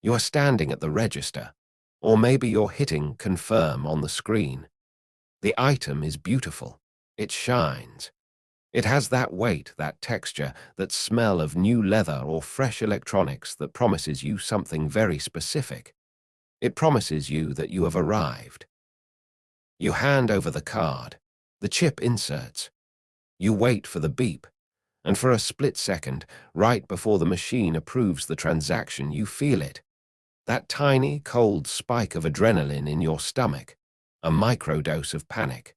You are standing at the register, or maybe you're hitting confirm on the screen. The item is beautiful. It shines. It has that weight, that texture, that smell of new leather or fresh electronics that promises you something very specific. It promises you that you have arrived. You hand over the card. The chip inserts. You wait for the beep, and for a split second, right before the machine approves the transaction, you feel it. That tiny, cold spike of adrenaline in your stomach, a microdose of panic.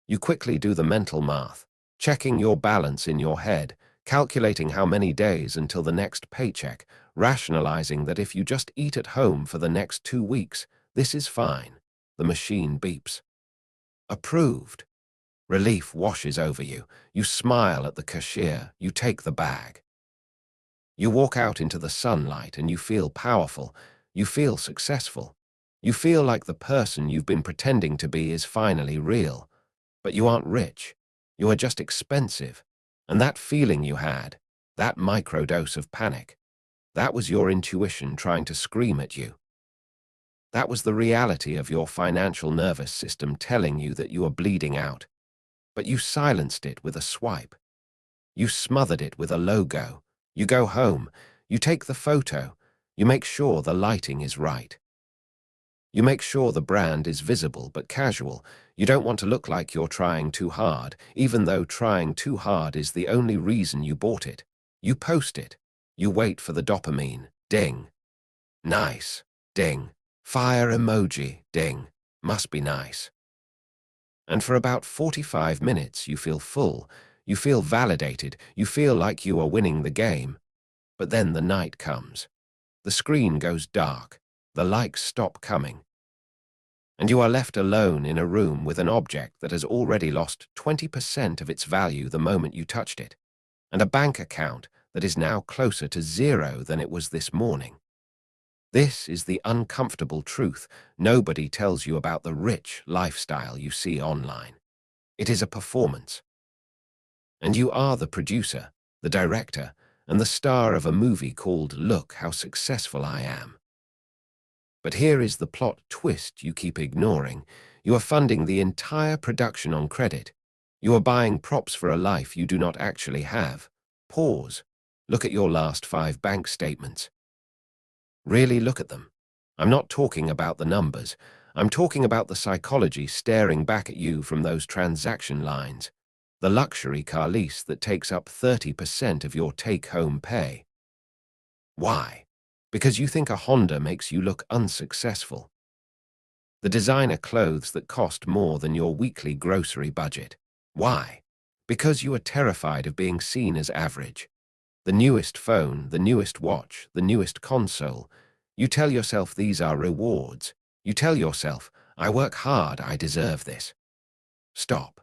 You quickly do the mental math, checking your balance in your head, calculating how many days until the next paycheck, rationalizing that if you just eat at home for the next 2 weeks, this is fine. The machine beeps. Approved. Relief washes over you. You smile at the cashier. You take the bag. You walk out into the sunlight and you feel powerful. You feel successful. You feel like the person you've been pretending to be is finally real. But you aren't rich. You are just expensive. And that feeling you had, that microdose of panic, that was your intuition trying to scream at you. That was the reality of your financial nervous system telling you that you are bleeding out. But you silenced it with a swipe. You smothered it with a logo. You go home. You take the photo. You make sure the lighting is right. You make sure the brand is visible but casual. You don't want to look like you're trying too hard, even though trying too hard is the only reason you bought it. You post it. You wait for the dopamine. Ding. Nice. Ding. Fire emoji. Ding. Must be nice. And for about 45 minutes you feel full. You feel validated. You feel like you are winning the game. But then the night comes. The screen goes dark. The likes stop coming. And you are left alone in a room with an object that has already lost 20% of its value the moment you touched it, and a bank account that is now closer to zero than it was this morning. This is the uncomfortable truth nobody tells you about the rich lifestyle you see online. It is a performance. And you are the producer, the director, and the star of a movie called Look How Successful I Am. But here is the plot twist you keep ignoring. You are funding the entire production on credit. You are buying props for a life you do not actually have. Pause. Look at your last 5 bank statements. Really look at them. I'm not talking about the numbers. I'm talking about the psychology staring back at you from those transaction lines. The luxury car lease that takes up 30% of your take-home pay. Why? Because you think a Honda makes you look unsuccessful. The designer clothes that cost more than your weekly grocery budget. Why? Because you are terrified of being seen as average. The newest phone, the newest watch, the newest console. You tell yourself these are rewards. You tell yourself, I work hard, I deserve this. Stop.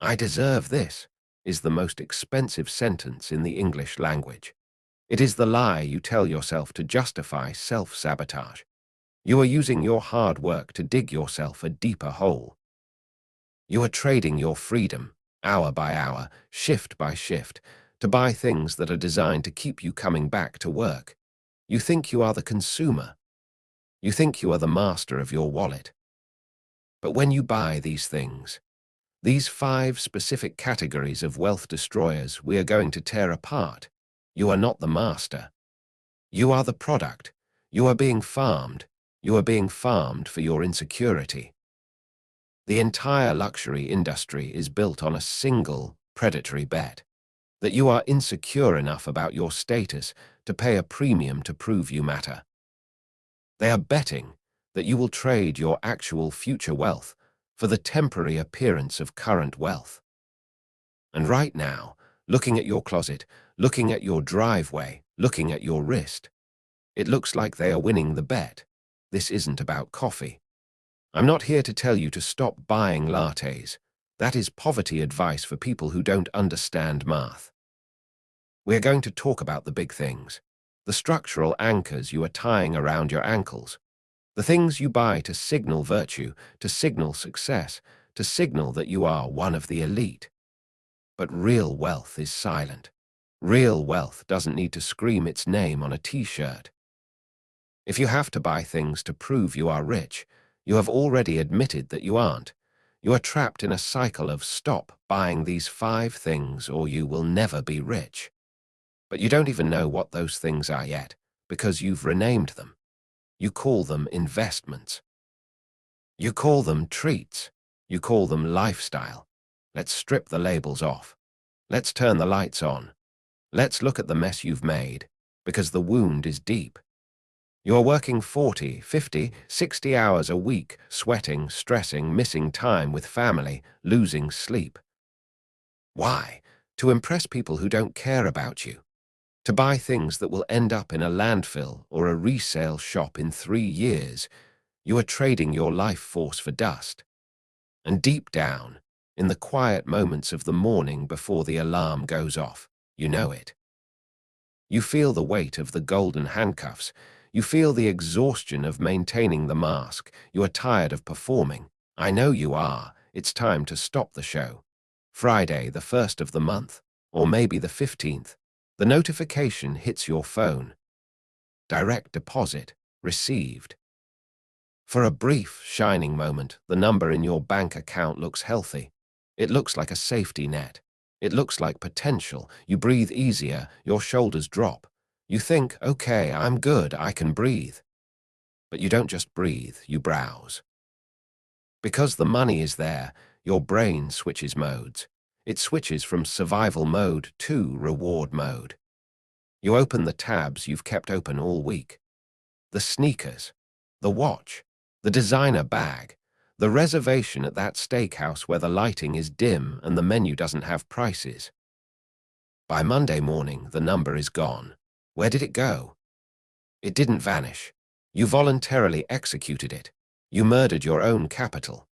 I deserve this is the most expensive sentence in the English language. It is the lie you tell yourself to justify self-sabotage. You are using your hard work to dig yourself a deeper hole. You are trading your freedom, hour by hour, shift by shift, to buy things that are designed to keep you coming back to work. You think you are the consumer. You think you are the master of your wallet. But when you buy these things, these 5 specific categories of wealth destroyers we are going to tear apart, you are not the master. You are the product. You are being farmed. You are being farmed for your insecurity. The entire luxury industry is built on a single predatory bet, that you are insecure enough about your status to pay a premium to prove you matter. They are betting that you will trade your actual future wealth for the temporary appearance of current wealth. And right now, looking at your closet, looking at your driveway, looking at your wrist, it looks like they are winning the bet. This isn't about coffee. I'm not here to tell you to stop buying lattes. That is poverty advice for people who don't understand math. We are going to talk about the big things, the structural anchors you are tying around your ankles, the things you buy to signal virtue, to signal success, to signal that you are one of the elite. But real wealth is silent. Real wealth doesn't need to scream its name on a t-shirt. If you have to buy things to prove you are rich, you have already admitted that you aren't. You are trapped in a cycle of stop buying these 5 things or you will never be rich. But you don't even know what those things are yet, because you've renamed them. You call them investments. You call them treats. You call them lifestyle. Let's strip the labels off. Let's turn the lights on. Let's look at the mess you've made, because the wound is deep. You're working 40, 50, 60 hours a week, sweating, stressing, missing time with family, losing sleep. Why? To impress people who don't care about you. To buy things that will end up in a landfill or a resale shop in 3 years. You are trading your life force for dust. And deep down, in the quiet moments of the morning before the alarm goes off, you know it. You feel the weight of the golden handcuffs. You feel the exhaustion of maintaining the mask. You are tired of performing. I know you are. It's time to stop the show. Friday, the 1st of the month, or maybe the 15th, the notification hits your phone. Direct deposit, received. For a brief, shining moment, the number in your bank account looks healthy. It looks like a safety net. It looks like potential. You breathe easier, your shoulders drop. You think, okay, I'm good, I can breathe. But you don't just breathe, you browse. Because the money is there, your brain switches modes. It switches from survival mode to reward mode. You open the tabs you've kept open all week. The sneakers, the watch, the designer bag, the reservation at that steakhouse where the lighting is dim and the menu doesn't have prices. By Monday morning, the number is gone. Where did it go? It didn't vanish. You voluntarily executed it. You murdered your own capital.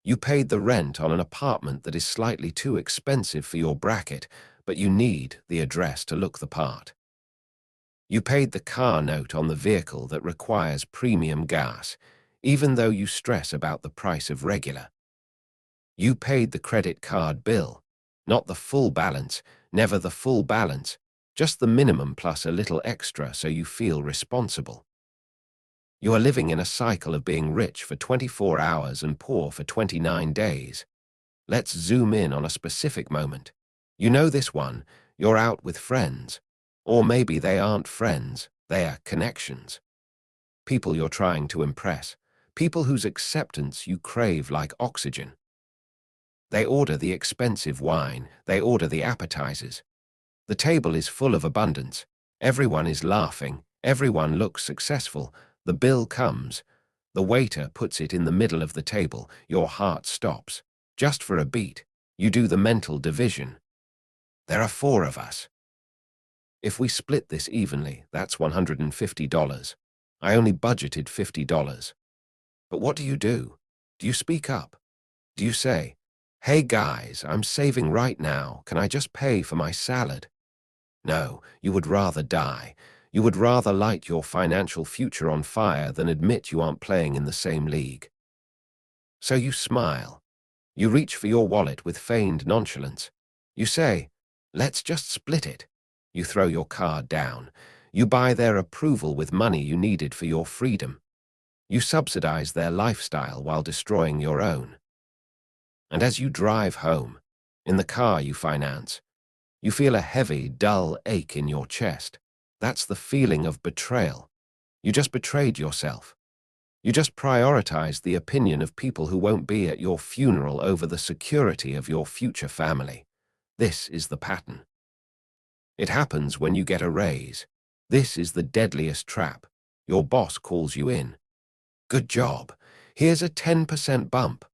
You paid the rent on an apartment that is slightly too expensive for your bracket, but you need the address to look the part. You paid the car note on the vehicle that requires premium gas, even though you stress about the price of regular. You paid the credit card bill, not the full balance, never the full balance, just the minimum plus a little extra so you feel responsible. You are living in a cycle of being rich for 24 hours and poor for 29 days. Let's zoom in on a specific moment. You know this one, you're out with friends. Or maybe they aren't friends, they are connections. People you're trying to impress. People whose acceptance you crave like oxygen. They order the expensive wine, they order the appetizers. The table is full of abundance. Everyone is laughing, everyone looks successful. The bill comes. The waiter puts it in the middle of the table. Your heart stops. Just for a beat, you do the mental division. There are 4 of us. If we split this evenly, that's $150. I only budgeted $50. But what do? Do you speak up? Do you say, hey guys, I'm saving right now, can I just pay for my salad? No, you would rather die. You would rather light your financial future on fire than admit you aren't playing in the same league. So you smile. You reach for your wallet with feigned nonchalance. You say, let's just split it. You throw your card down. You buy their approval with money you needed for your freedom. You subsidize their lifestyle while destroying your own. And as you drive home, in the car you finance, you feel a heavy, dull ache in your chest. That's the feeling of betrayal. You just betrayed yourself. You just prioritized the opinion of people who won't be at your funeral over the security of your future family. This is the pattern. It happens when you get a raise. This is the deadliest trap. Your boss calls you in. Good job. Here's a 10% bump.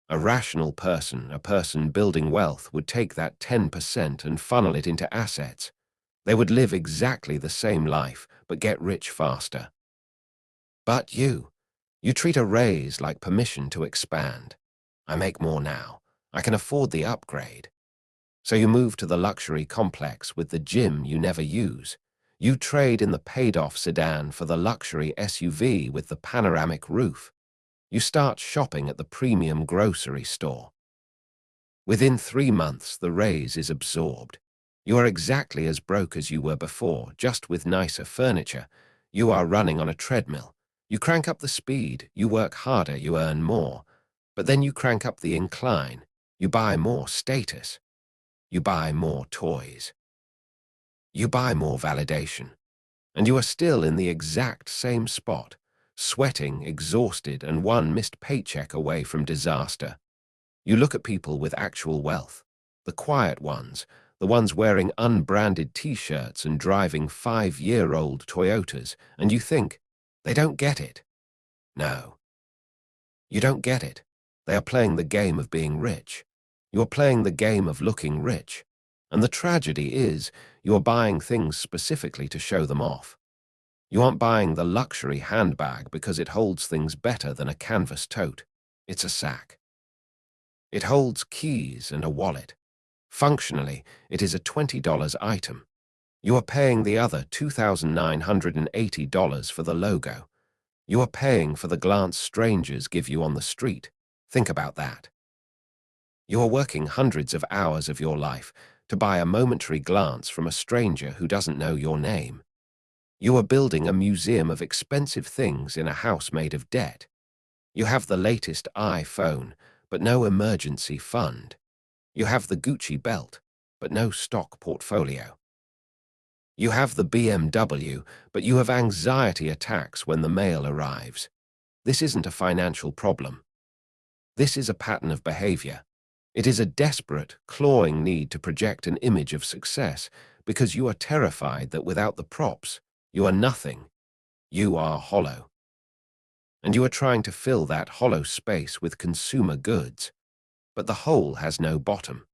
A rational person, a person building wealth, would take that 10% and funnel it into assets. They would live exactly the same life, but get rich faster. But you treat a raise like permission to expand. I make more now. I can afford the upgrade. So you move to the luxury complex with the gym you never use. You trade in the paid-off sedan for the luxury SUV with the panoramic roof. You start shopping at the premium grocery store. Within 3 months, the raise is absorbed. You are exactly as broke as you were before, just with nicer furniture. You are running on a treadmill. You crank up the speed, you work harder, you earn more. But then you crank up the incline. You buy more status. You buy more toys. You buy more validation. And you are still in the exact same spot, sweating, exhausted, and one missed paycheck away from disaster. You look at people with actual wealth, the quiet ones, the ones wearing unbranded t-shirts and driving 5-year-old Toyotas, and you think, they don't get it. No, you don't get it. They are playing the game of being rich. You are playing the game of looking rich. And the tragedy is, you are buying things specifically to show them off. You aren't buying the luxury handbag because it holds things better than a canvas tote. It's a sack. It holds keys and a wallet. Functionally, it is a $20 item. You are paying the other $2,980 for the logo. You are paying for the glance strangers give you on the street. Think about that. You are working hundreds of hours of your life to buy a momentary glance from a stranger who doesn't know your name. You are building a museum of expensive things in a house made of debt. You have the latest iPhone, but no emergency fund. You have the Gucci belt, but no stock portfolio. You have the BMW, but you have anxiety attacks when the mail arrives. This isn't a financial problem. This is a pattern of behavior. It is a desperate, clawing need to project an image of success because you are terrified that without the props, you are nothing. You are hollow. And you are trying to fill that hollow space with consumer goods. But the hole has no bottom.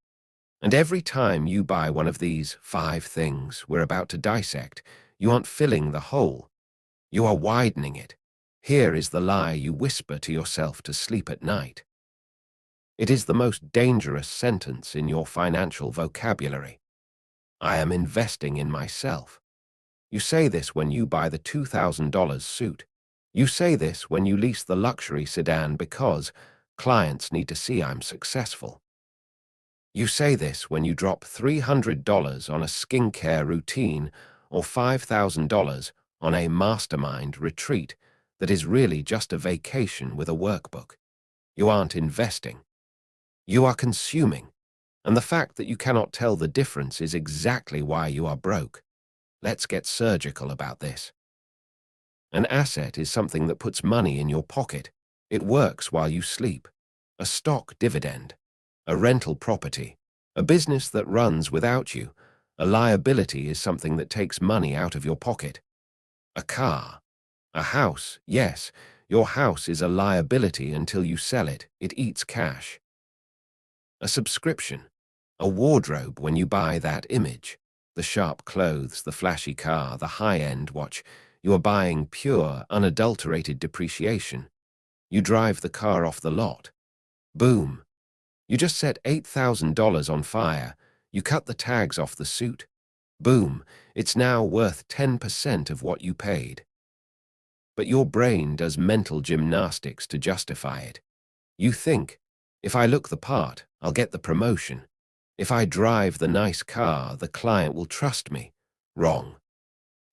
And every time you buy one of these 5 things we're about to dissect, you aren't filling the hole. You are widening it. Here is the lie you whisper to yourself to sleep at night. It is the most dangerous sentence in your financial vocabulary. I am investing in myself. You say this when you buy the $2,000 suit. You say this when you lease the luxury sedan because clients need to see I'm successful. You say this when you drop $300 on a skincare routine or $5,000 on a mastermind retreat that is really just a vacation with a workbook. You aren't investing. You are consuming. And the fact that you cannot tell the difference is exactly why you are broke. Let's get surgical about this. An asset is something that puts money in your pocket. It works while you sleep. A stock dividend, a rental property, a business that runs without you. A liability is something that takes money out of your pocket. A car, a house, yes, your house is a liability until you sell it. It eats cash. A subscription, a wardrobe when you buy that image. The sharp clothes, the flashy car, the high-end watch. You are buying pure, unadulterated depreciation. You drive the car off the lot. Boom. You just set $8,000 on fire. You cut the tags off the suit. Boom. It's now worth 10% of what you paid. But your brain does mental gymnastics to justify it. You think, if I look the part, I'll get the promotion. If I drive the nice car, the client will trust me. Wrong.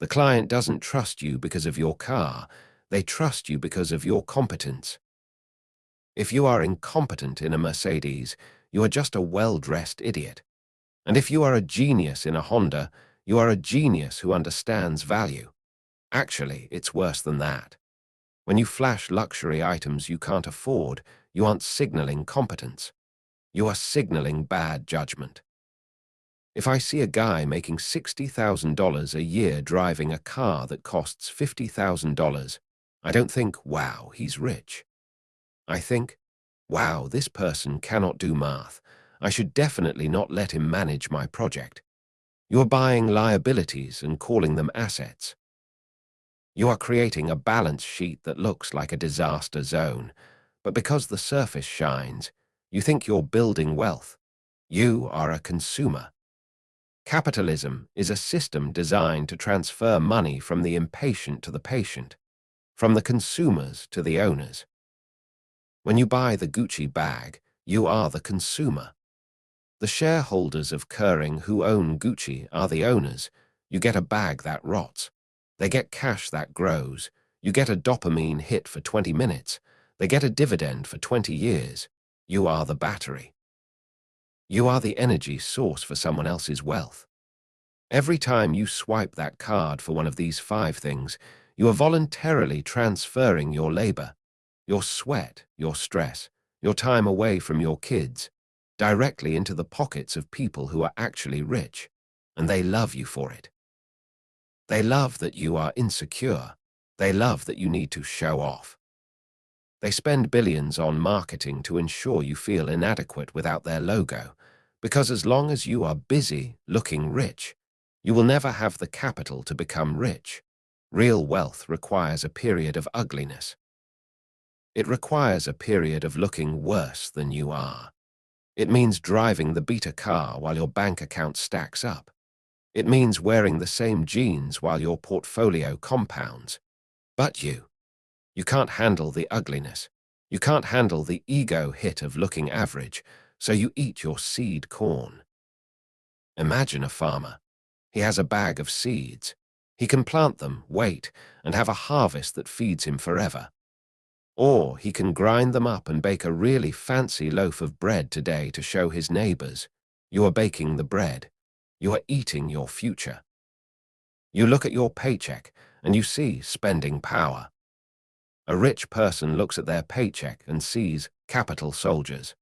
The client doesn't trust you because of your car. They trust you because of your competence. If you are incompetent in a Mercedes, you are just a well-dressed idiot. And if you are a genius in a Honda, you are a genius who understands value. Actually, it's worse than that. When you flash luxury items you can't afford, you aren't signaling competence. You are signaling bad judgment. If I see a guy making $60,000 a year driving a car that costs $50,000, I don't think, wow, he's rich. I think, wow, this person cannot do math. I should definitely not let him manage my project. You are buying liabilities and calling them assets. You are creating a balance sheet that looks like a disaster zone, but because the surface shines, you think you're building wealth. You are a consumer. Capitalism is a system designed to transfer money from the impatient to the patient, from the consumers to the owners. When you buy the Gucci bag, you are the consumer. The shareholders of Kering who own Gucci are the owners. You get a bag that rots. They get cash that grows. You get a dopamine hit for 20 minutes. They get a dividend for 20 years. You are the battery. You are the energy source for someone else's wealth. Every time you swipe that card for one of these 5 things, you are voluntarily transferring your labor, your sweat, your stress, your time away from your kids, directly into the pockets of people who are actually rich, and they love you for it. They love that you are insecure. They love that you need to show off. They spend billions on marketing to ensure you feel inadequate without their logo, because as long as you are busy looking rich, you will never have the capital to become rich. Real wealth requires a period of ugliness. It requires a period of looking worse than you are. It means driving the beta car while your bank account stacks up. It means wearing the same jeans while your portfolio compounds. But you can't handle the ugliness. You can't handle the ego hit of looking average, so you eat your seed corn. Imagine a farmer. He has a bag of seeds. He can plant them, wait, and have a harvest that feeds him forever. Or he can grind them up and bake a really fancy loaf of bread today to show his neighbors. You are baking the bread. You are eating your future. You look at your paycheck and you see spending power. A rich person looks at their paycheck and sees capital soldiers.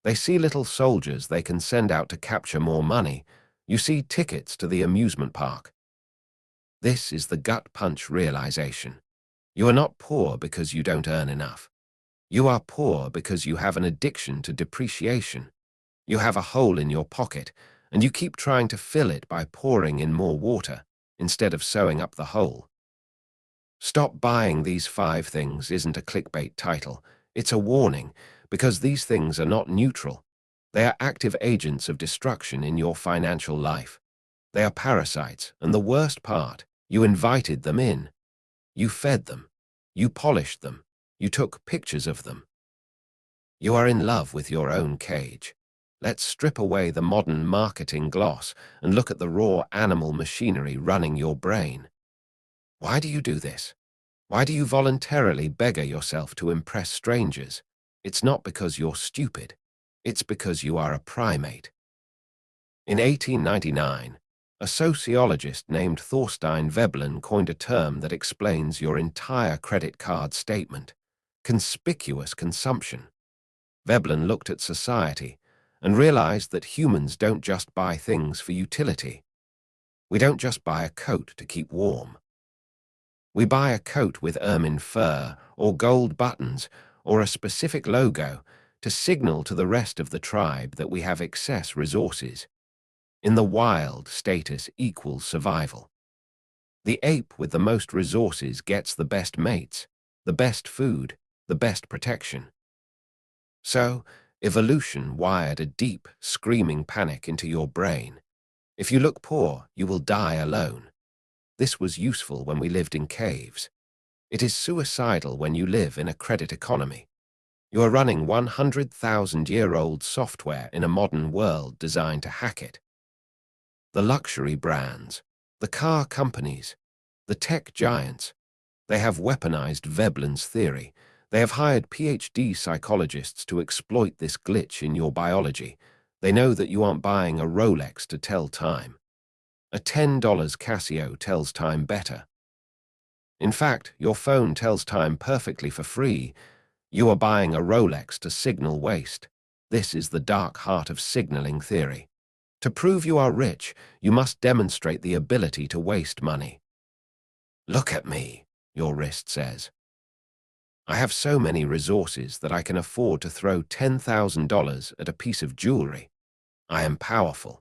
They see little soldiers they can send out to capture more money. You see tickets to the amusement park. This is the gut punch realization. You are not poor because you don't earn enough. You are poor because you have an addiction to depreciation. You have a hole in your pocket, and you keep trying to fill it by pouring in more water instead of sewing up the hole. Stop buying these 5 things isn't a clickbait title. It's a warning, because these things are not neutral. They are active agents of destruction in your financial life. They are parasites, and the worst part, you invited them in. You fed them. You polished them. You took pictures of them. You are in love with your own cage. Let's strip away the modern marketing gloss and look at the raw animal machinery running your brain. Why do you do this? Why do you voluntarily beggar yourself to impress strangers? It's not because you're stupid. It's because you are a primate. In 1899, a sociologist named Thorstein Veblen coined a term that explains your entire credit card statement: conspicuous consumption. Veblen looked at society and realized that humans don't just buy things for utility. We don't just buy a coat to keep warm. We buy a coat with ermine fur or gold buttons or a specific logo to signal to the rest of the tribe that we have excess resources. In the wild, status equals survival. The ape with the most resources gets the best mates, the best food, the best protection. So, evolution wired a deep, screaming panic into your brain. If you look poor, you will die alone. This was useful when we lived in caves. It is suicidal when you live in a credit economy. You are running 100,000-year-old software in a modern world designed to hack it. The luxury brands, the car companies, the tech giants, they have weaponized Veblen's theory. They have hired PhD psychologists to exploit this glitch in your biology. They know that you aren't buying a Rolex to tell time. A $10 Casio tells time better. In fact, your phone tells time perfectly for free. You are buying a Rolex to signal waste. This is the dark heart of signaling theory. To prove you are rich, you must demonstrate the ability to waste money. Look at me, your wrist says. I have so many resources that I can afford to throw $10,000 at a piece of jewelry. I am powerful.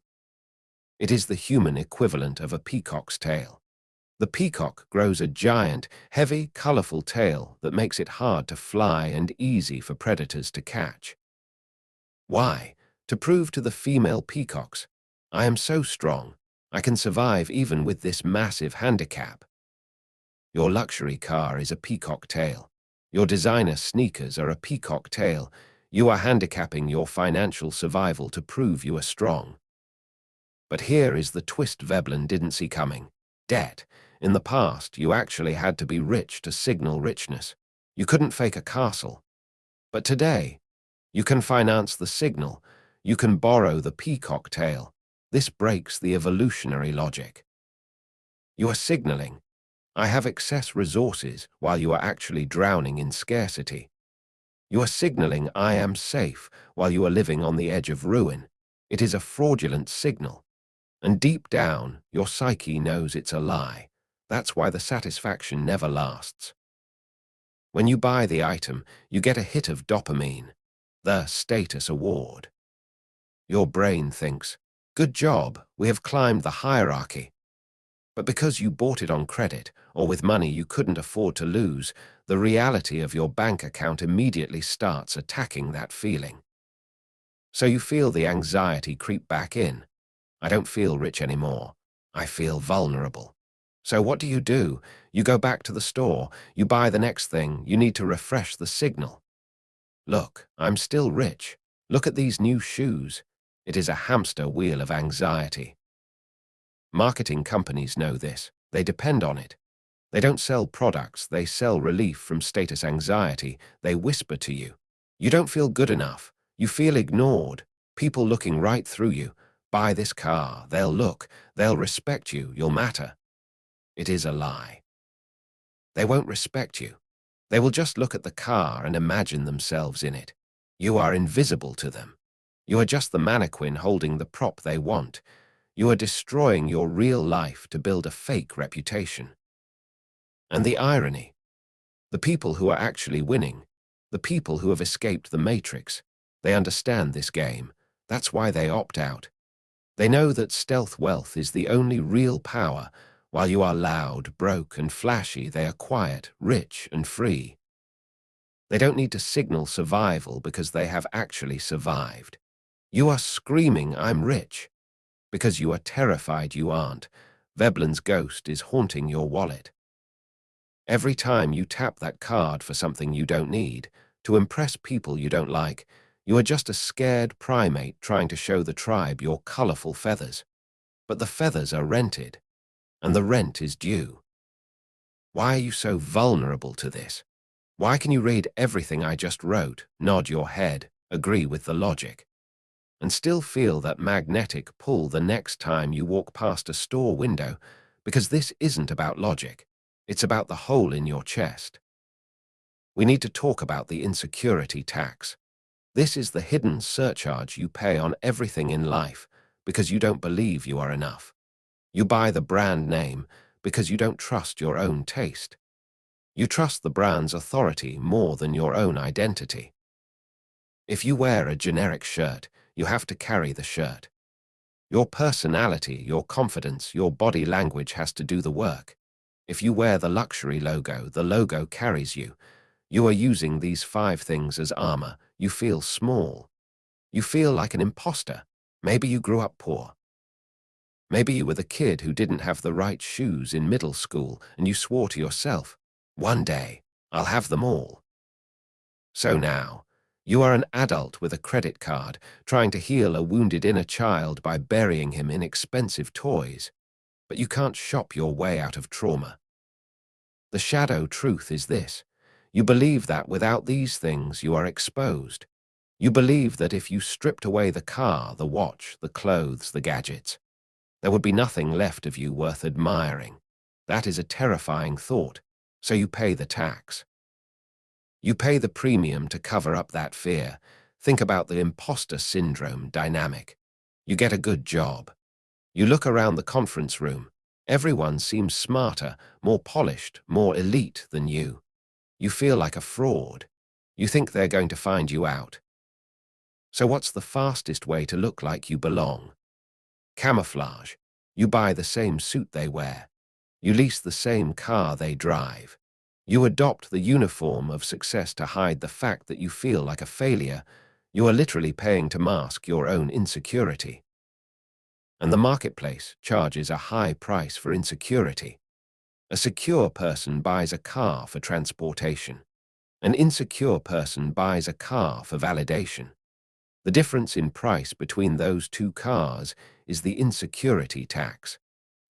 It is the human equivalent of a peacock's tail. The peacock grows a giant, heavy, colorful tail that makes it hard to fly and easy for predators to catch. Why? To prove to the female peacocks, I am so strong, I can survive even with this massive handicap. Your luxury car is a peacock tail. Your designer sneakers are a peacock tail. You are handicapping your financial survival to prove you are strong. But here is the twist Veblen didn't see coming. Debt. In the past, you actually had to be rich to signal richness. You couldn't fake a castle. But today, you can finance the signal. You can borrow the peacock tail. This breaks the evolutionary logic. You are signaling, I have excess resources, while you are actually drowning in scarcity. You are signaling, I am safe, while you are living on the edge of ruin. It is a fraudulent signal. And deep down, your psyche knows it's a lie. That's why the satisfaction never lasts. When you buy the item, you get a hit of dopamine, the status award. Your brain thinks, good job, we have climbed the hierarchy. But because you bought it on credit, or with money you couldn't afford to lose, the reality of your bank account immediately starts attacking that feeling. So you feel the anxiety creep back in. I don't feel rich anymore. I feel vulnerable. So what do? You go back to the store, you buy the next thing, you need to refresh the signal. Look, I'm still rich. Look at these new shoes. It is a hamster wheel of anxiety. Marketing companies know this. They depend on it. They don't sell products, they sell relief from status anxiety. They whisper to you. You don't feel good enough. You feel ignored. People looking right through you. Buy this car. They'll respect you. You'll matter. It is a lie. They won't respect you. They will just look at the car and imagine themselves in it. You are invisible to them. You are just the mannequin holding the prop they want. You are destroying your real life to build a fake reputation. And the irony, the people who are actually winning, the people who have escaped the matrix, they understand this game. That's why they opt out. They know that stealth wealth is the only real power. While you are loud, broke, and flashy, they are quiet, rich, and free. They don't need to signal survival because they have actually survived. You are screaming, I'm rich, because you are terrified you aren't. Veblen's ghost is haunting your wallet. Every time you tap that card for something you don't need, to impress people you don't like, you are just a scared primate trying to show the tribe your colorful feathers. But the feathers are rented, and the rent is due. Why are you so vulnerable to this? Why can you read everything I just wrote, nod your head, agree with the logic, and still feel that magnetic pull the next time you walk past a store window? Because this isn't about logic. It's about the hole in your chest. We need to talk about the insecurity tax. This is the hidden surcharge you pay on everything in life because you don't believe you are enough. You buy the brand name because you don't trust your own taste. You trust the brand's authority more than your own identity. If you wear a generic shirt, you have to carry the shirt. Your personality, your confidence, your body language has to do the work. If you wear the luxury logo, the logo carries you. You are using these 5 things as armor. You feel small. You feel like an imposter. Maybe you grew up poor. Maybe you were the kid who didn't have the right shoes in middle school and you swore to yourself, one day, I'll have them all. So now, you are an adult with a credit card trying to heal a wounded inner child by burying him in expensive toys. But you can't shop your way out of trauma. The shadow truth is this. You believe that without these things you are exposed. You believe that if you stripped away the car, the watch, the clothes, the gadgets, there would be nothing left of you worth admiring. That is a terrifying thought, so you pay the tax. You pay the premium to cover up that fear. Think about the imposter syndrome dynamic. You get a good job. You look around the conference room. Everyone seems smarter, more polished, more elite than you. You feel like a fraud. You think they're going to find you out. So what's the fastest way to look like you belong? Camouflage. You buy the same suit they wear. You lease the same car they drive. You adopt the uniform of success to hide the fact that you feel like a failure. You are literally paying to mask your own insecurity. And the marketplace charges a high price for insecurity. A secure person buys a car for transportation. An insecure person buys a car for validation. The difference in price between those 2 cars is the insecurity tax.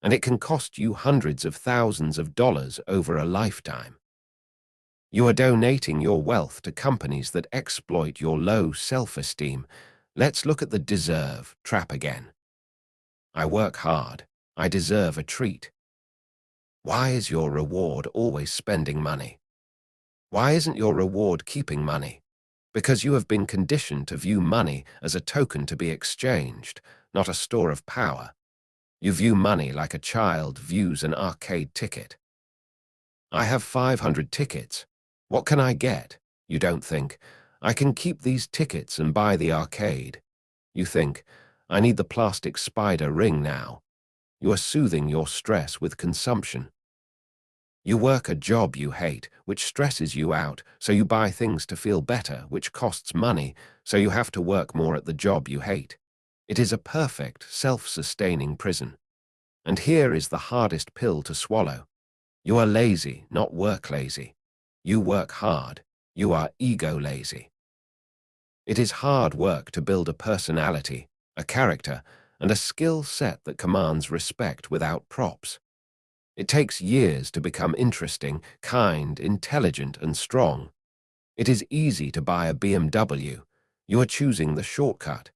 and it can cost you hundreds of thousands of dollars over a lifetime. You are donating your wealth to companies that exploit your low self-esteem. Let's look at the deserve trap again. I work hard. I deserve a treat. Why is your reward always spending money? Why isn't your reward keeping money? Because you have been conditioned to view money as a token to be exchanged, not a store of power. You view money like a child views an arcade ticket. I have 500 tickets. What can I get? You don't think, I can keep these tickets and buy the arcade. You think, I need the plastic spider ring now. You are soothing your stress with consumption. You work a job you hate, which stresses you out, so you buy things to feel better, which costs money, so you have to work more at the job you hate. It is a perfect, self-sustaining prison. And here is the hardest pill to swallow. You are lazy, not work lazy. You work hard. You are ego lazy. It is hard work to build a personality, a character, and a skill set that commands respect without props. It takes years to become interesting, kind, intelligent, and strong. It is easy to buy a BMW. You are choosing the shortcut.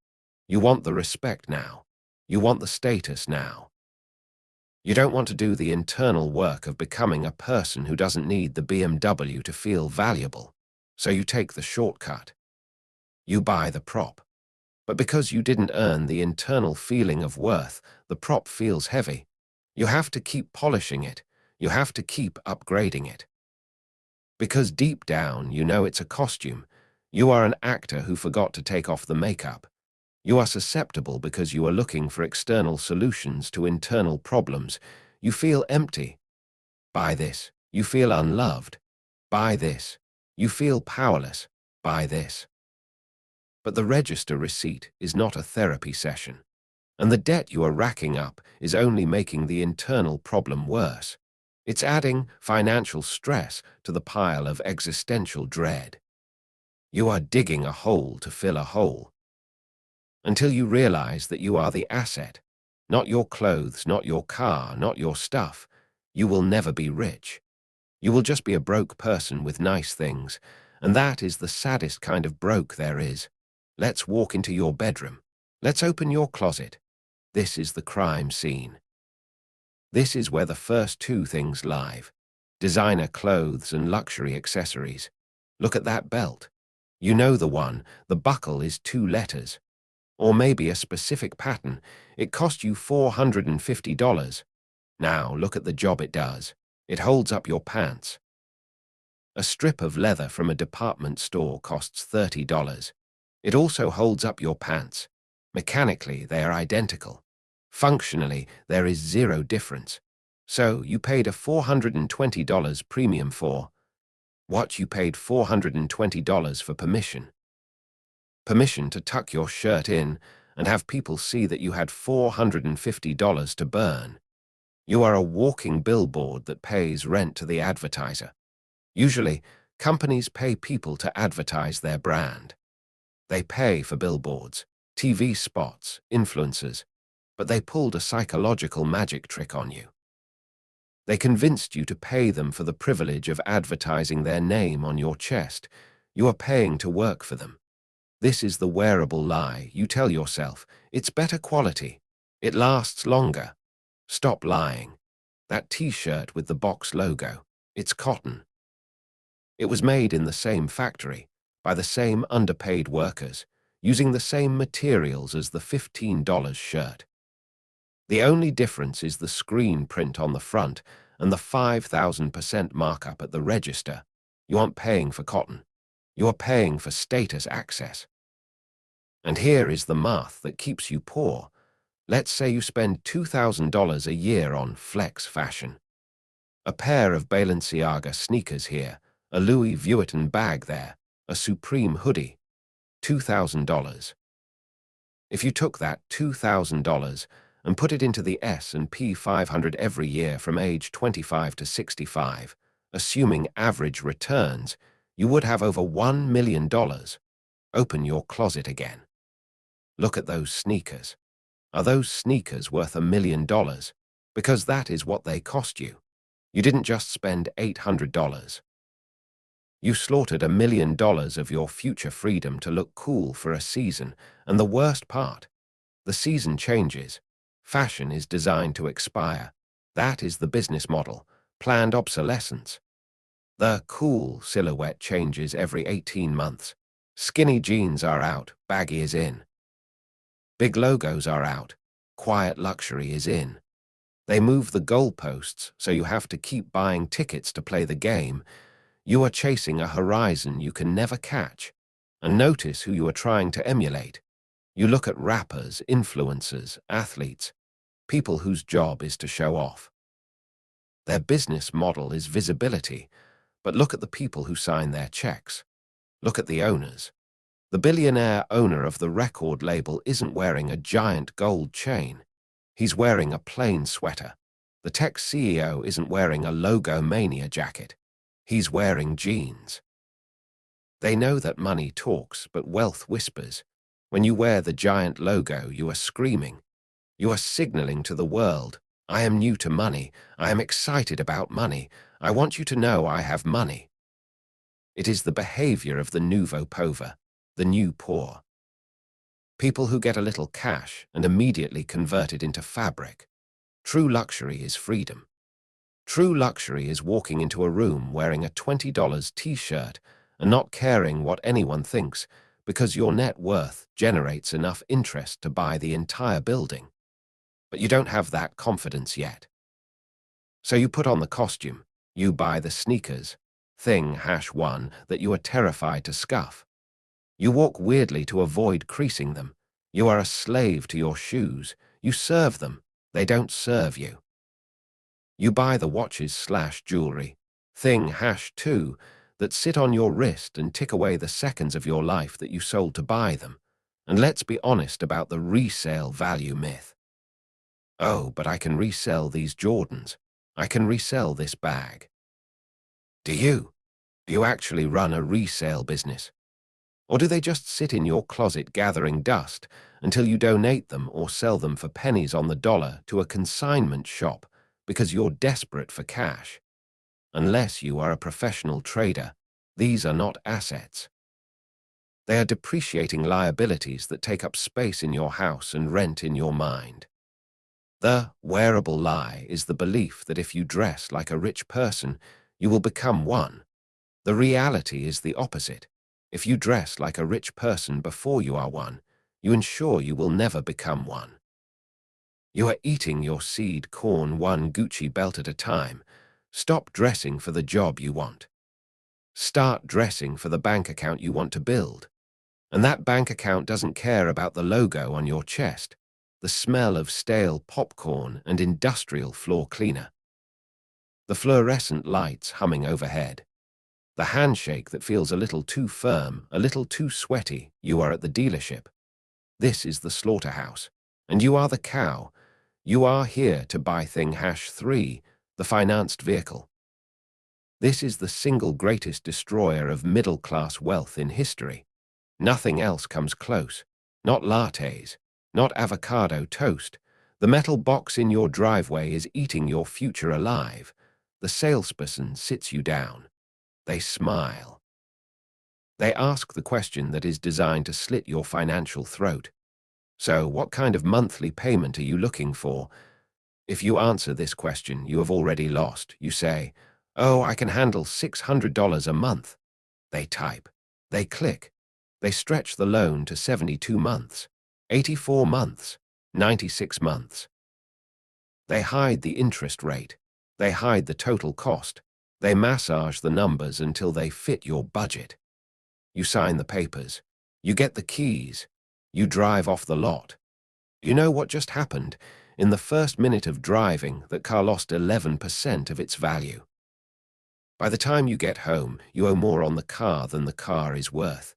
You want the respect now. You want the status now. You don't want to do the internal work of becoming a person who doesn't need the BMW to feel valuable. So you take the shortcut. You buy the prop. But because you didn't earn the internal feeling of worth, the prop feels heavy. You have to keep polishing it. You have to keep upgrading it. Because deep down, you know it's a costume. You are an actor who forgot to take off the makeup. You are susceptible because you are looking for external solutions to internal problems. You feel empty. Buy this. You feel unloved. Buy this. You feel powerless. Buy this. But the register receipt is not a therapy session. And the debt you are racking up is only making the internal problem worse. It's adding financial stress to the pile of existential dread. You are digging a hole to fill a hole. Until you realize that you are the asset, not your clothes, not your car, not your stuff, you will never be rich. You will just be a broke person with nice things, and that is the saddest kind of broke there is. Let's walk into your bedroom. Let's open your closet. This is the crime scene. This is where the first two things live: designer clothes and luxury accessories. Look at that belt. You know the one, the buckle is 2 letters. Or maybe a specific pattern. It cost you $450. Now look at the job it does. It holds up your pants. A strip of leather from a department store costs $30. It also holds up your pants. Mechanically, they are identical. Functionally, there is zero difference. So you paid a $420 premium for what? You paid $420 for permission. Permission to tuck your shirt in and have people see that you had $450 to burn. You are a walking billboard that pays rent to the advertiser. Usually, companies pay people to advertise their brand. They pay for billboards, TV spots, influencers, but they pulled a psychological magic trick on you. They convinced you to pay them for the privilege of advertising their name on your chest. You are paying to work for them. This is the wearable lie. You tell yourself, it's better quality. It lasts longer. Stop lying. That T-shirt with the box logo, it's cotton. It was made in the same factory, by the same underpaid workers, using the same materials as the $15 shirt. The only difference is the screen print on the front and the 5,000% markup at the register. You aren't paying for cotton. You are paying for status access. And here is the math that keeps you poor. Let's say you spend $2,000 a year on flex fashion. A pair of Balenciaga sneakers here, a Louis Vuitton bag there, a Supreme hoodie. $2,000. If you took that $2,000 and put it into the S&P 500 every year from age 25 to 65, assuming average returns, you would have over $1 million. Open your closet again. Look at those sneakers. Are those sneakers worth $1 million? because that is what they cost you. You didn't just spend $800. You slaughtered $1 million of your future freedom to look cool for a season, and the worst part, the season changes. Fashion is designed to expire. That is the business model, planned obsolescence. The cool silhouette changes every 18 months. Skinny jeans are out, baggy is in. Big logos are out, quiet luxury is in. They move the goalposts, so you have to keep buying tickets to play the game. You are chasing a horizon you can never catch. And notice who you are trying to emulate. You look at rappers, influencers, athletes, people whose job is to show off. Their business model is visibility, but look at the people who sign their checks. Look at the owners. The billionaire owner of the record label isn't wearing a giant gold chain. He's wearing a plain sweater. The tech CEO isn't wearing a Logo Mania jacket. He's wearing jeans. They know that money talks, but wealth whispers. When you wear the giant logo, you are screaming. You are signaling to the world, I am new to money. I am excited about money. I want you to know I have money. It is the behavior of the nouveau pauvre, the new poor. People who get a little cash and immediately convert it into fabric. True luxury is freedom. True luxury is walking into a room wearing a $20 t-shirt and not caring what anyone thinks because your net worth generates enough interest to buy the entire building. But you don't have that confidence yet. So you put on the costume, you buy the sneakers, thing-1 that you are terrified to scuff. You walk weirdly to avoid creasing them. You are a slave to your shoes. You serve them. They don't serve you. You buy the watches/jewelry, thing-2, that sit on your wrist and tick away the seconds of your life that you sold to buy them. And let's be honest about the resale value myth. Oh, but I can resell these Jordans. I can resell this bag. Do you? Do you actually run a resale business? Or do they just sit in your closet gathering dust until you donate them or sell them for pennies on the dollar to a consignment shop because you're desperate for cash? Unless you are a professional trader, these are not assets. They are depreciating liabilities that take up space in your house and rent in your mind. The wearable lie is the belief that if you dress like a rich person, you will become one. The reality is the opposite. If you dress like a rich person before you are one, you ensure you will never become one. You are eating your seed corn one Gucci belt at a time. Stop dressing for the job you want. Start dressing for the bank account you want to build. And that bank account doesn't care about the logo on your chest, the smell of stale popcorn and industrial floor cleaner, the fluorescent lights humming overhead, the handshake that feels a little too firm, a little too sweaty. You are at the dealership. This is the slaughterhouse, and you are the cow. You are here to buy thing-3, the financed vehicle. This is the single greatest destroyer of middle-class wealth in history. Nothing else comes close. Not lattes, not avocado toast. The metal box in your driveway is eating your future alive. The salesperson sits you down. They smile. They ask the question that is designed to slit your financial throat. So, what kind of monthly payment are you looking for? If you answer this question, you have already lost. You say, oh, I can handle $600 a month. They type. They click. They stretch the loan to 72 months, 84 months, 96 months. They hide the interest rate. They hide the total cost. They massage the numbers until they fit your budget. You sign the papers. You get the keys. You drive off the lot. You know what just happened? In the first minute of driving, that car lost 11% of its value. By the time you get home, you owe more on the car than the car is worth.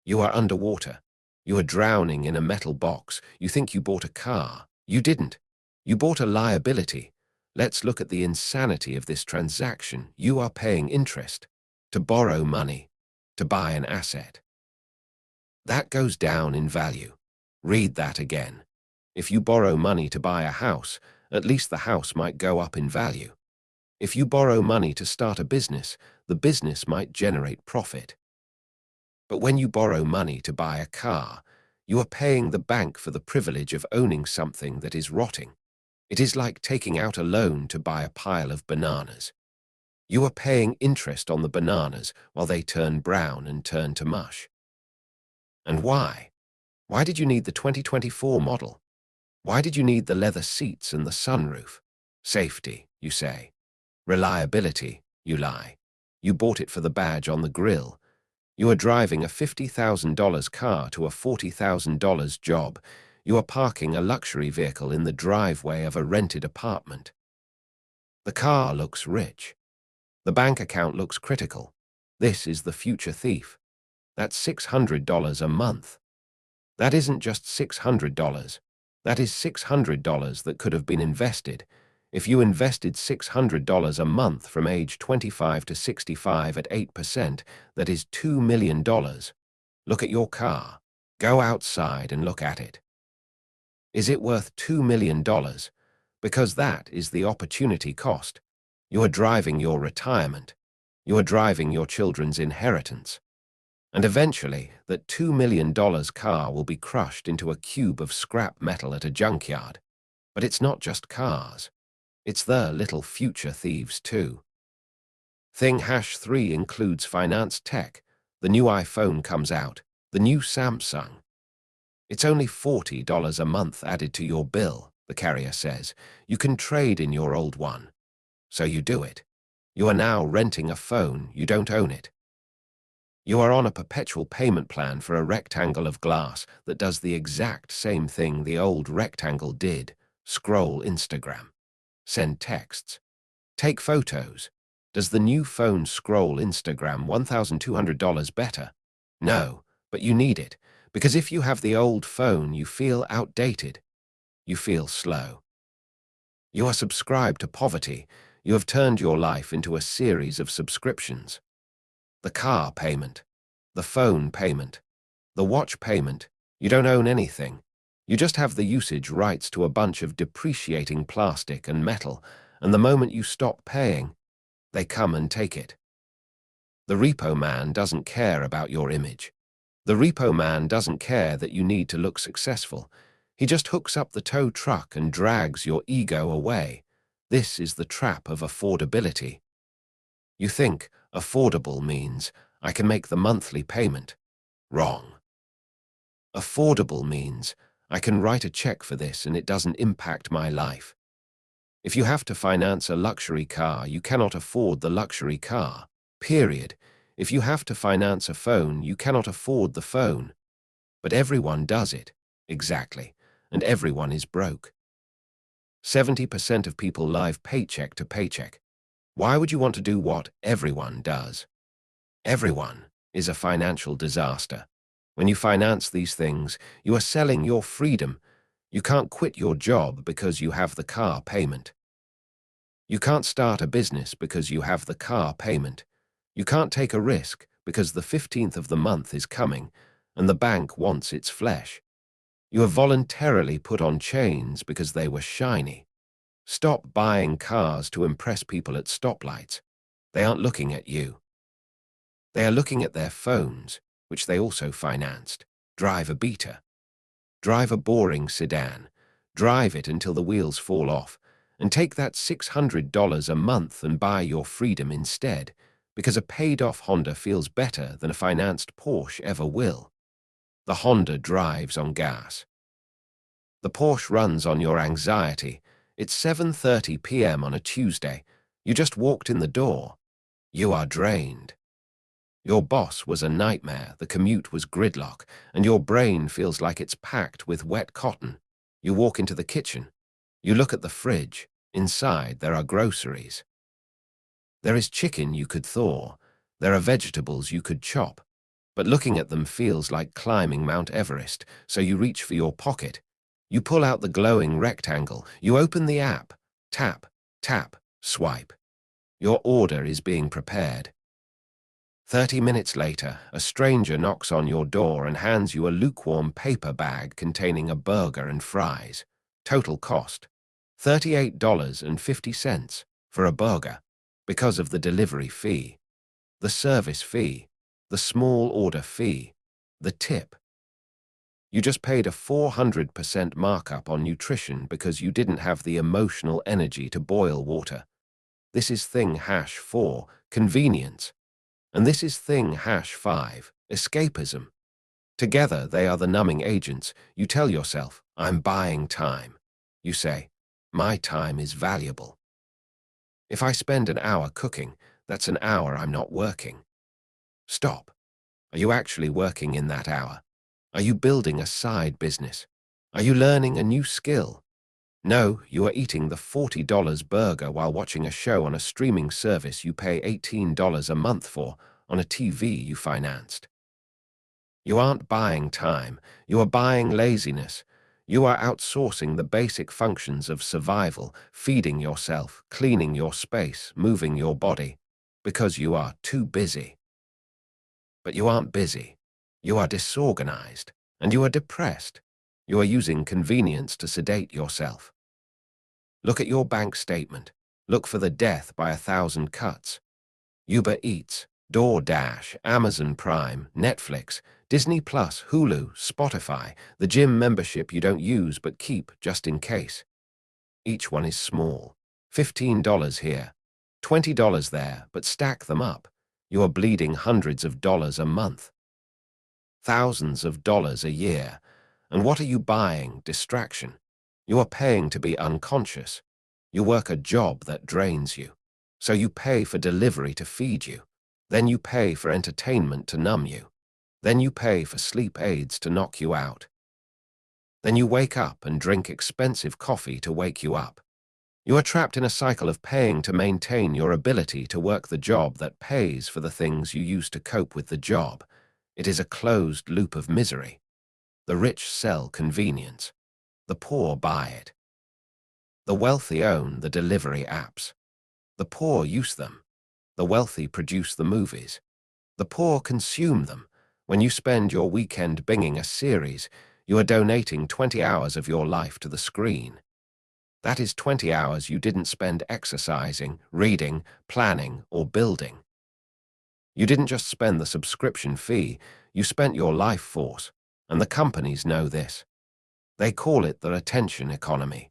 You are underwater. You are drowning in a metal box. You think you bought a car. You didn't. You bought a liability. Let's look at the insanity of this transaction. You are paying interest to borrow money, to buy an asset. That goes down in value. Read that again. If you borrow money to buy a house, At least the house might go up in value. If you borrow money to start a business, the business might generate profit. But when you borrow money to buy a car, you are paying the bank for the privilege of owning something that is rotting. It is like taking out a loan to buy a pile of bananas. You are paying interest on the bananas while they turn brown and turn to mush. And why? Why did you need the 2024 model? Why did you need the leather seats and the sunroof? Safety, you say. Reliability, you lie. You bought it for the badge on the grill. You are driving a $50,000 car to a $40,000 job. You are parking a luxury vehicle in the driveway of a rented apartment. The car looks rich. The bank account looks critical. This is the future thief. That's $600 a month. That isn't just $600. That is $600 that could have been invested. If you invested $600 a month from age 25 to 65 at 8%, that is $2 million. Look at your car. Go outside and look at it. Is it worth $2 million? Because that is the opportunity cost. You are driving your retirement. You are driving your children's inheritance. And eventually, that $2 million car will be crushed into a cube of scrap metal at a junkyard. But it's not just cars. It's the little future thieves too. Thing #3 includes finance tech. The new iPhone comes out. The new Samsung. It's only $40 a month added to your bill, the carrier says. You can trade in your old one. So you do it. You are now renting a phone. You don't own it. You are on a perpetual payment plan for a rectangle of glass that does the exact same thing the old rectangle did. Scroll Instagram. Send texts. Take photos. Does the new phone scroll Instagram $1,200 better? No, but you need it, because if you have the old phone, you feel outdated. You feel slow. You are subscribed to poverty. You have turned your life into a series of subscriptions. The car payment, the phone payment, the watch payment. You don't own anything. You just have the usage rights to a bunch of depreciating plastic and metal, and the moment you stop paying, they come and take it. The repo man doesn't care about your image. The repo man doesn't care that you need to look successful. He just hooks up the tow truck and drags your ego away. This is the trap of affordability. You think affordable means I can make the monthly payment. Wrong. Affordable means I can write a check for this and it doesn't impact my life. If you have to finance a luxury car, you cannot afford the luxury car. Period. If you have to finance a phone, you cannot afford the phone. But everyone does it. Exactly. And everyone is broke. 70% of people live paycheck to paycheck. Why would you want to do what everyone does? Everyone is a financial disaster. When you finance these things, you are selling your freedom. You can't quit your job because you have the car payment. You can't start a business because you have the car payment. You can't take a risk because the 15th of the month is coming and the bank wants its flesh. You have voluntarily put on chains because they were shiny. Stop buying cars to impress people at stoplights. They aren't looking at you. They are looking at their phones, which they also financed. Drive a Beta. Drive a boring sedan. Drive it until the wheels fall off, and take that $600 a month and buy your freedom instead, because a paid-off Honda feels better than a financed Porsche ever will. The Honda drives on gas. The Porsche runs on your anxiety. It's 7:30 p.m. on a Tuesday. You just walked in the door. You are drained. Your boss was a nightmare, the commute was gridlock, and your brain feels like it's packed with wet cotton. You walk into the kitchen. You look at the fridge. Inside, there are groceries. There is chicken you could thaw. There are vegetables you could chop. But looking at them feels like climbing Mount Everest, so you reach for your pocket. You pull out the glowing rectangle. You open the app. Tap, tap, swipe. Your order is being prepared. 30 minutes later, a stranger knocks on your door and hands you a lukewarm paper bag containing a burger and fries. Total cost, $38.50 for a burger because of the delivery fee, the service fee, the small order fee, the tip. You just paid a 400% markup on nutrition because you didn't have the emotional energy to boil water. This is thing hash 4, convenience. And this is thing hash 5, escapism. Together, they are the numbing agents. You tell yourself, I'm buying time. You say, my time is valuable. If I spend an hour cooking, that's an hour I'm not working. Stop. Are you actually working in that hour? Are you building a side business? Are you learning a new skill? No, you are eating the $40 burger while watching a show on a streaming service you pay $18 a month for on a TV you financed. You aren't buying time, you are buying laziness. You are outsourcing the basic functions of survival, feeding yourself, cleaning your space, moving your body, because you are too busy. But you aren't busy. You are disorganized, and you are depressed. You are using convenience to sedate yourself. Look at your bank statement. Look for the death by 1,000 cuts. Uber Eats, DoorDash, Amazon Prime, Netflix, Disney Plus, Hulu, Spotify, the gym membership you don't use but keep just in case. Each one is small. $15 here, $20 there, but stack them up. You are bleeding hundreds of dollars a month. Thousands of dollars a year. And what are you buying? Distraction. You are paying to be unconscious. You work a job that drains you. So you pay for delivery to feed you. Then you pay for entertainment to numb you. Then you pay for sleep aids to knock you out. Then you wake up and drink expensive coffee to wake you up. You are trapped in a cycle of paying to maintain your ability to work the job that pays for the things you use to cope with the job. It is a closed loop of misery. The rich sell convenience. The poor buy it. The wealthy own the delivery apps. The poor use them. The wealthy produce the movies. The poor consume them. When you spend your weekend binging a series, you are donating 20 hours of your life to the screen. That is 20 hours you didn't spend exercising, reading, planning, or building. You didn't just spend the subscription fee, you spent your life force, and the companies know this. They call it the attention economy.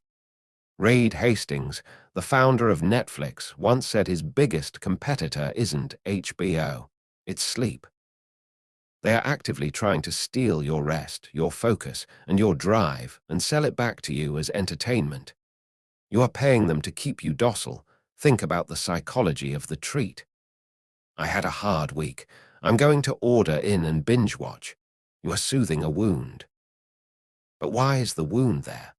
Reed Hastings, the founder of Netflix, once said his biggest competitor isn't HBO, it's sleep. They are actively trying to steal your rest, your focus, and your drive and sell it back to you as entertainment. You are paying them to keep you docile. Think about the psychology of the treat. I had a hard week. I'm going to order in and binge watch. You are soothing a wound. But why is the wound there?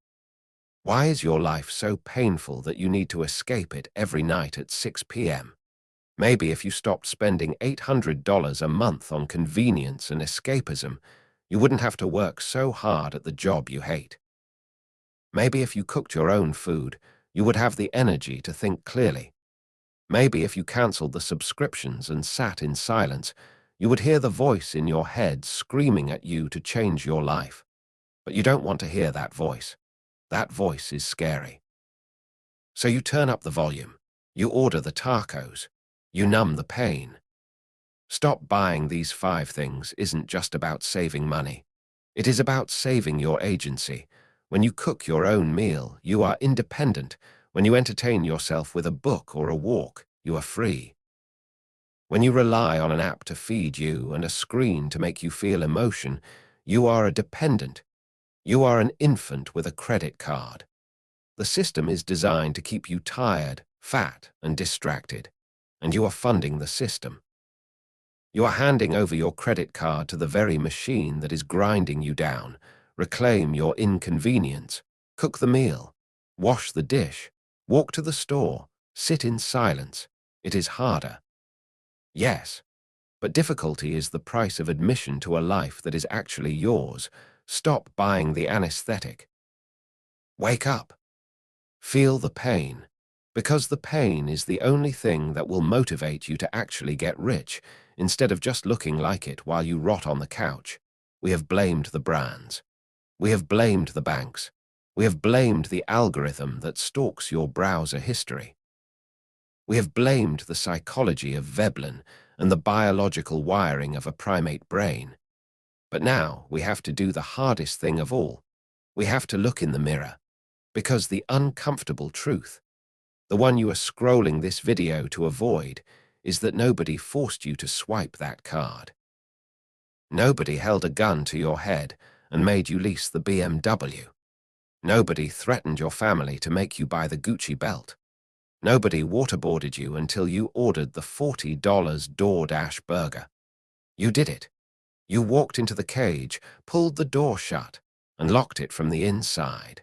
Why is your life so painful that you need to escape it every night at 6 p.m.? Maybe if you stopped spending $800 a month on convenience and escapism, you wouldn't have to work so hard at the job you hate. Maybe if you cooked your own food, you would have the energy to think clearly. Maybe if you cancelled the subscriptions and sat in silence, you would hear the voice in your head screaming at you to change your life. But you don't want to hear that voice. That voice is scary. So you turn up the volume. You order the tacos. You numb the pain. Stop buying these 5 things isn't just about saving money. It is about saving your agency. When you cook your own meal, you are independent. When you entertain yourself with a book or a walk, you are free. When you rely on an app to feed you and a screen to make you feel emotion, you are a dependent. You are an infant with a credit card. The system is designed to keep you tired, fat, and distracted, and you are funding the system. You are handing over your credit card to the very machine that is grinding you down. Reclaim your inconvenience. Cook the meal. Wash the dish. Walk to the store. Sit in silence. It is harder. Yes, but difficulty is the price of admission to a life that is actually yours. Stop buying the anesthetic. Wake up. Feel the pain, because the pain is the only thing that will motivate you to actually get rich, instead of just looking like it while you rot on the couch. We have blamed the brands. We have blamed the banks. We have blamed the algorithm that stalks your browser history. We have blamed the psychology of Veblen and the biological wiring of a primate brain. But now we have to do the hardest thing of all. We have to look in the mirror, because the uncomfortable truth, the one you are scrolling this video to avoid, is that nobody forced you to swipe that card. Nobody held a gun to your head and made you lease the BMW. Nobody threatened your family to make you buy the Gucci belt. Nobody waterboarded you until you ordered the $40 DoorDash burger. You did it. You walked into the cage, pulled the door shut, and locked it from the inside.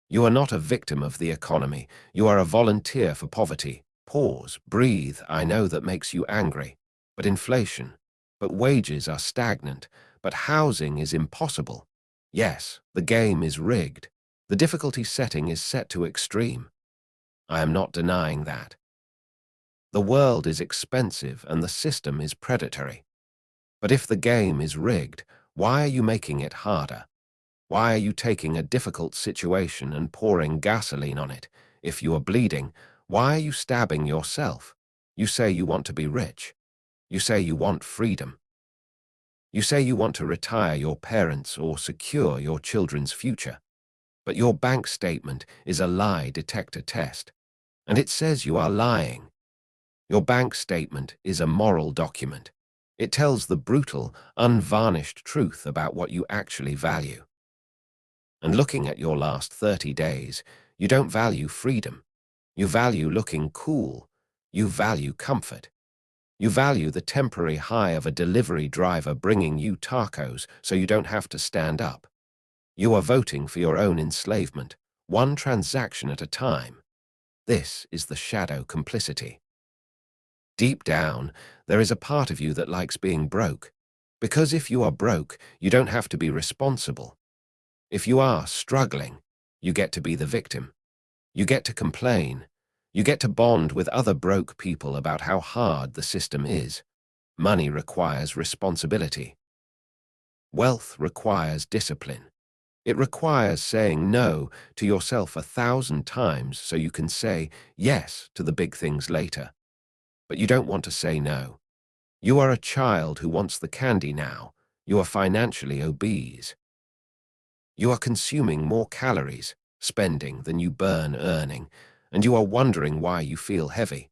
You are not a victim of the economy. You are a volunteer for poverty. Pause, breathe. I know that makes you angry. But inflation. But wages are stagnant. But housing is impossible. Yes, the game is rigged. The difficulty setting is set to extreme. I am not denying that. The world is expensive and the system is predatory. But if the game is rigged, why are you making it harder? Why are you taking a difficult situation and pouring gasoline on it? If you are bleeding, why are you stabbing yourself? You say you want to be rich. You say you want freedom. You say you want to retire your parents or secure your children's future. But your bank statement is a lie detector test, and it says you are lying. Your bank statement is a moral document. It tells the brutal, unvarnished truth about what you actually value. And looking at your last 30 days, you don't value freedom. You value looking cool. You value comfort. You value the temporary high of a delivery driver bringing you tacos so you don't have to stand up. You are voting for your own enslavement, one transaction at a time. This is the shadow complicity. Deep down, there is a part of you that likes being broke, because if you are broke, you don't have to be responsible. If you are struggling, you get to be the victim. You get to complain. You get to bond with other broke people about how hard the system is. Money requires responsibility. Wealth requires discipline. It requires saying no to yourself 1,000 times so you can say yes to the big things later. But you don't want to say no. You are a child who wants the candy now. You are financially obese. You are consuming more calories, spending, than you burn earning, and you are wondering why you feel heavy.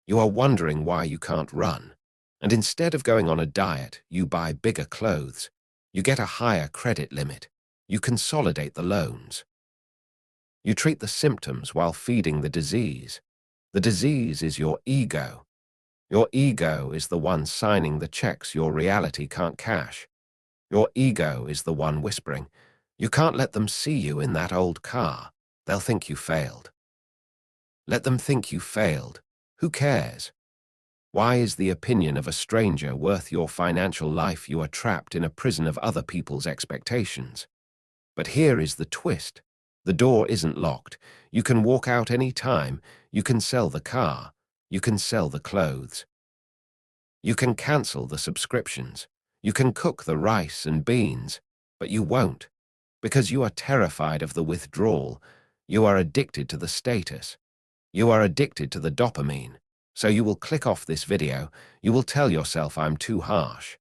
You are wondering why you can't run. And instead of going on a diet, you buy bigger clothes. You get a higher credit limit. You consolidate the loans. You treat the symptoms while feeding the disease. The disease is your ego. Your ego is the one signing the checks your reality can't cash. Your ego is the one whispering, "You can't let them see you in that old car. They'll think you failed." Let them think you failed. Who cares? Why is the opinion of a stranger worth your financial life? You are trapped in a prison of other people's expectations. But here is the twist. The door isn't locked. You can walk out any time. You can sell the car. You can sell the clothes. You can cancel the subscriptions. You can cook the rice and beans. But you won't, because you are terrified of the withdrawal. You are addicted to the status. You are addicted to the dopamine. So you will click off this video. You will tell yourself, "I'm too harsh."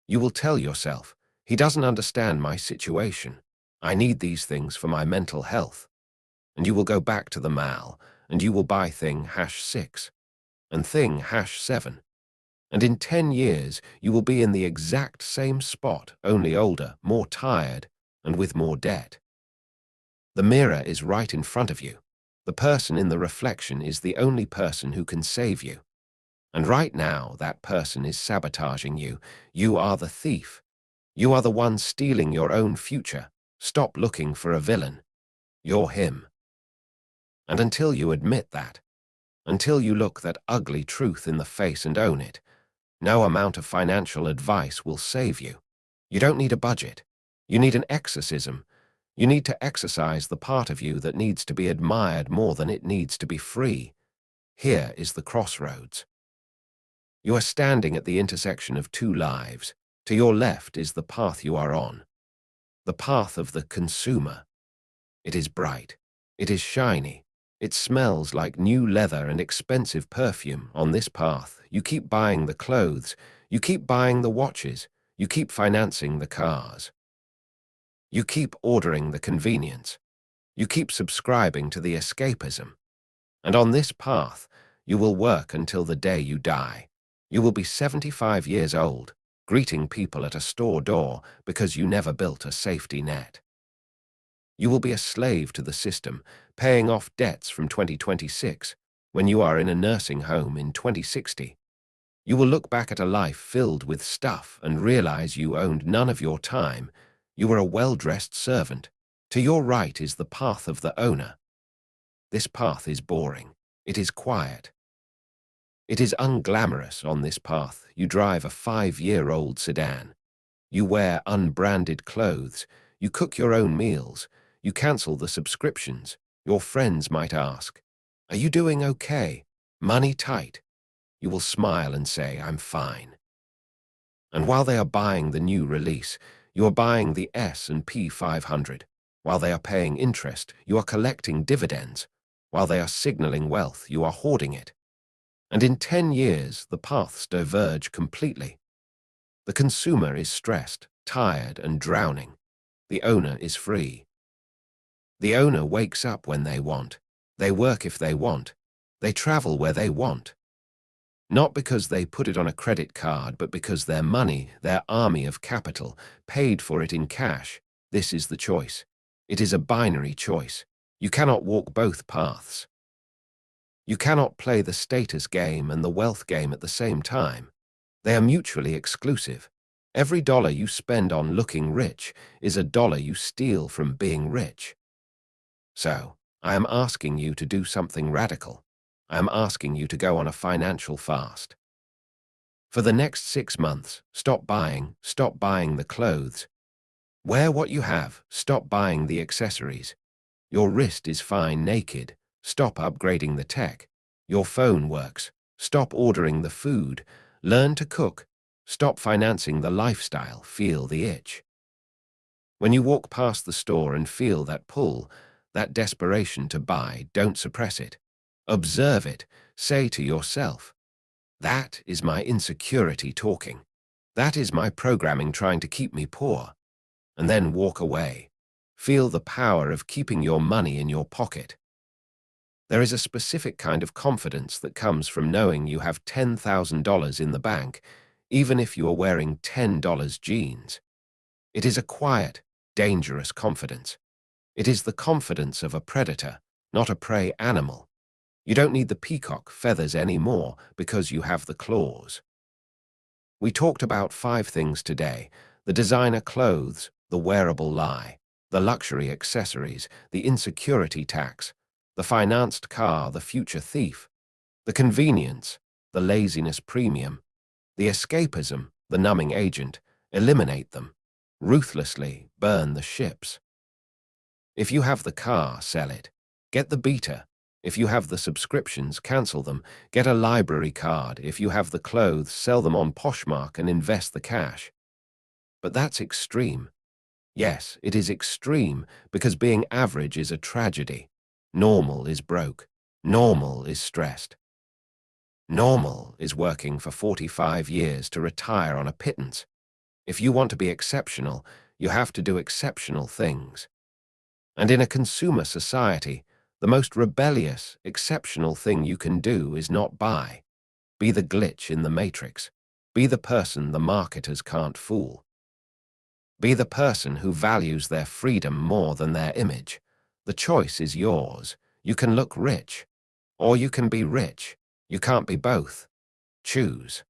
You will tell yourself, "He doesn't understand my situation. I need these things for my mental health." And you will go back to the mall, and you will buy thing #6 and thing #7. And in 10 years, you will be in the exact same spot, only older, more tired, and with more debt. The mirror is right in front of you. The person in the reflection is the only person who can save you. And right now, that person is sabotaging you. You are the thief. You are the one stealing your own future. Stop looking for a villain. You're him. And until you admit that, until you look that ugly truth in the face and own it, no amount of financial advice will save you. You don't need a budget. You need an exorcism. You need to exercise the part of you that needs to be admired more than it needs to be free. Here is the crossroads. You are standing at the intersection of two lives. To your left is the path you are on. the path of the consumer. It is bright. It is shiny. It smells like new leather and expensive perfume. On this path, you keep buying the clothes, you keep buying the watches, you keep financing the cars. You keep ordering the convenience. You keep subscribing to the escapism. And on this path, you will work until the day you die. You will be 75 years old, greeting people at a store door because you never built a safety net. You will be a slave to the system, paying off debts from 2026 when you are in a nursing home in 2060. You will look back at a life filled with stuff and realize you owned none of your time. You were a well-dressed servant. To your right is the path of the owner. This path is boring. It is quiet. It is unglamorous. On this path, you drive a 5-year-old sedan. You wear unbranded clothes. You cook your own meals. You cancel the subscriptions. Your friends might ask, "Are you doing okay? Money tight?" You will smile and say, "I'm fine." And while they are buying the new release, you are buying the S&P 500. While they are paying interest, you are collecting dividends. While they are signaling wealth, you are hoarding it. And in 10 years, the paths diverge completely. The consumer is stressed, tired, and drowning. The owner is free. The owner wakes up when they want. They work if they want. They travel where they want. Not because they put it on a credit card, but because their money, their army of capital, paid for it in cash. This is the choice. It is a binary choice. You cannot walk both paths. You cannot play the status game and the wealth game at the same time. They are mutually exclusive. Every dollar you spend on looking rich is a dollar you steal from being rich. So, I am asking you to do something radical. I am asking you to go on a financial fast. For the next 6 months, stop buying the clothes. Wear what you have, stop buying the accessories. Your wrist is fine naked, stop upgrading the tech. Your phone works, stop ordering the food. Learn to cook, stop financing the lifestyle, feel the itch. When you walk past the store and feel that pull, that desperation to buy, don't suppress it. Observe it. Say to yourself, "That is my insecurity talking. That is my programming trying to keep me poor." And then walk away. Feel the power of keeping your money in your pocket. There is a specific kind of confidence that comes from knowing you have $10,000 in the bank, even if you are wearing $10 jeans. It is a quiet, dangerous confidence. It is the confidence of a predator, not a prey animal. You don't need the peacock feathers anymore because you have the claws. We talked about 5 things today: the designer clothes, the wearable lie, the luxury accessories, the insecurity tax, the financed car, the future thief, the convenience, the laziness premium, the escapism, the numbing agent. Eliminate them. Ruthlessly burn the ships. If you have the car, sell it. Get the beta. If you have the subscriptions, cancel them. Get a library card. If you have the clothes, sell them on Poshmark and invest the cash. But that's extreme. Yes, it is extreme because being average is a tragedy. Normal is broke. Normal is stressed. Normal is working for 45 years to retire on a pittance. If you want to be exceptional, you have to do exceptional things. And in a consumer society, the most rebellious, exceptional thing you can do is not buy. Be the glitch in the matrix. Be the person the marketers can't fool. Be the person who values their freedom more than their image. The choice is yours. You can look rich, or you can be rich. You can't be both. Choose.